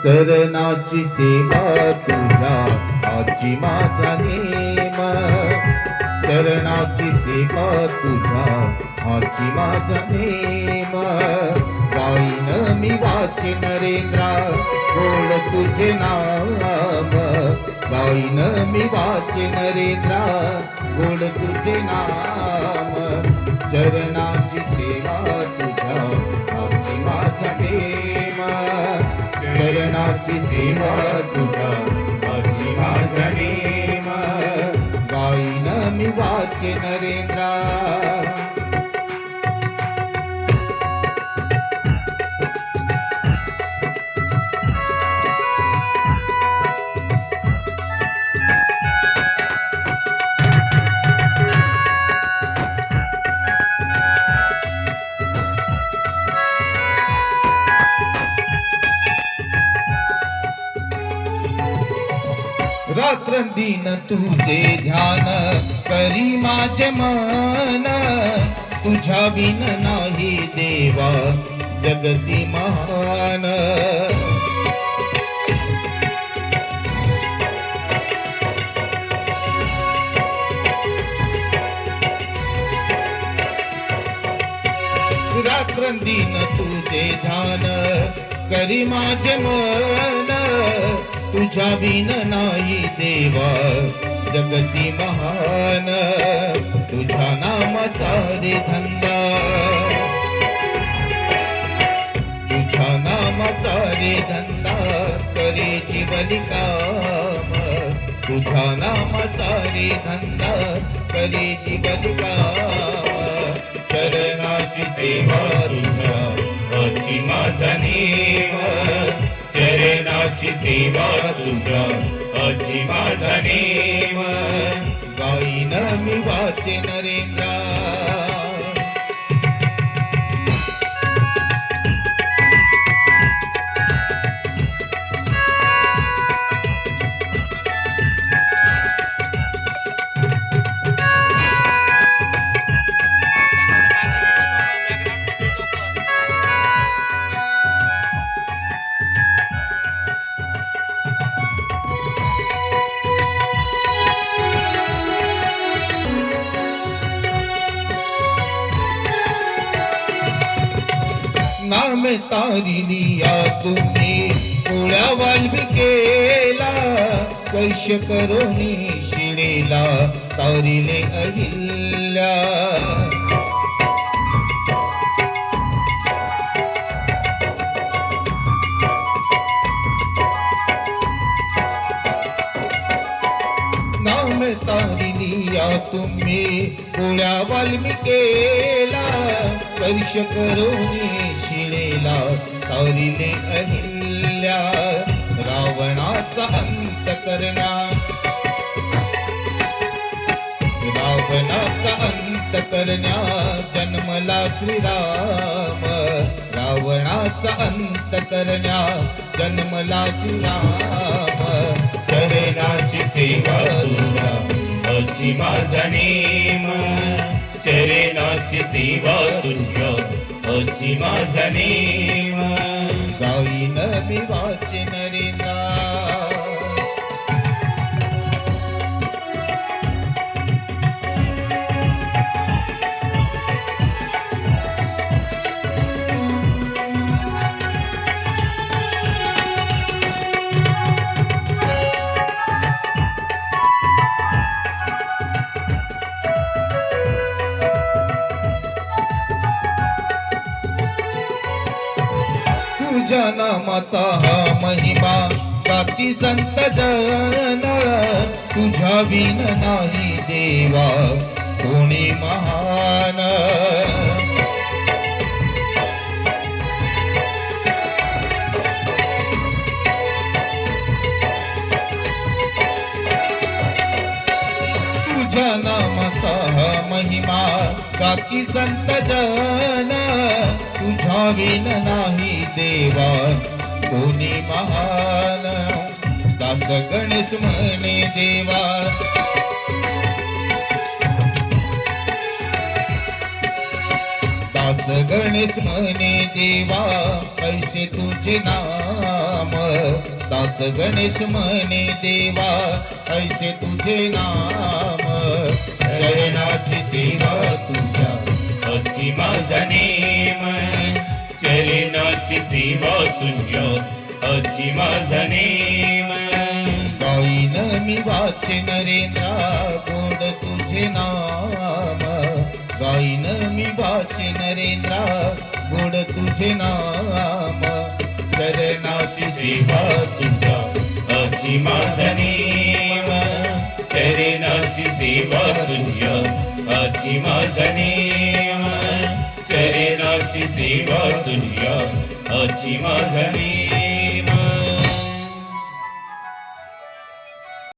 चरणाची सेवा तुझ्या आजी माझा नेम, चरणाची सेवा तुझ्या आजी माझा नेम. गाईन मी वाचे नरेंद्रा गोड तुझे नाम, गाईन मी वाचे नरेंद्रा गोड तुझे नाम. चरणाची सेवा तुझ्या आजी माझा नेम, चरणाची सेवा तुझ्या आजी माझा नेम. गाईन मी वाचे नरेंद्रा. रात्रंदिन तुझे ध्यान करी माझे मन, तुझ्या बिन नाही देवा जगती महान. रात्रंदिन तुझे ध्यान करी माझे मन, तुझ्या बिन नाही देवा जगती महान. तुझ्या नामाचा रे धंदा, तुझ्या नामाचा रे धंदा करे जीवनी काम, तुझ्या नामाचा रे धंदा करे जीवनी काम. चरणाची सेवा तुझ्या आजी माझा नेम, चरणाची सेवा तुझ्या आजी माझा नेम. गाईन मी वाचे नरेंद्रा. नाम तारी लिया तुम्ही पोळ्या वाल्मिकेला, कैश करोनी शिळेला तारिले अहिल्या. नाम तारी लिया तुम्ही पोळ्या वाल्मिकेला, कैश करोनी शिळेला तारिले अहिल्या. रावणाचा अंत करण्या, रावणाचा अंत करण्या जन्मला श्रीराम, रावणाचा अंत करण्या जन्मला श्रीराम. चरणाची सेवा तुझ्या आजी माझा नेम, चरणाची सेवा तुझ्या आजी माझा नेम. गाईन मी वाचे नरेंद्रा. तुझ्या नामाचा हा महिमा गाती संत जन, तुझ्या बिन नाही देवा कोणी महान. तुझ्या नामाचा हा महिमा गाती संत जन, तुझ्या बिन नाही देवा कोणी महान. दास गणेश म्हणे देवा, दास गणेश म्हणे देवा ऐसे तुझे नाम, दास गणेश म्हणे देवा ऐसे तुझे नाम, चरणाची सेवा तुझ्या अची माझा नेम, चरणाची सेवा तुझ्या अची माझा नेम. गाईन मी वाचे नरेंद्रा गोड तुझे नाम, गाईन मी वाचे नरेंद्रा गोड तुझे नाम, चरणाची सेवा तुझ्या अची माझा नेम, चरणाची सेवा तुझ्या अची माझा नेम, चरणाची सेवा तुझ्या अची माझा नेम.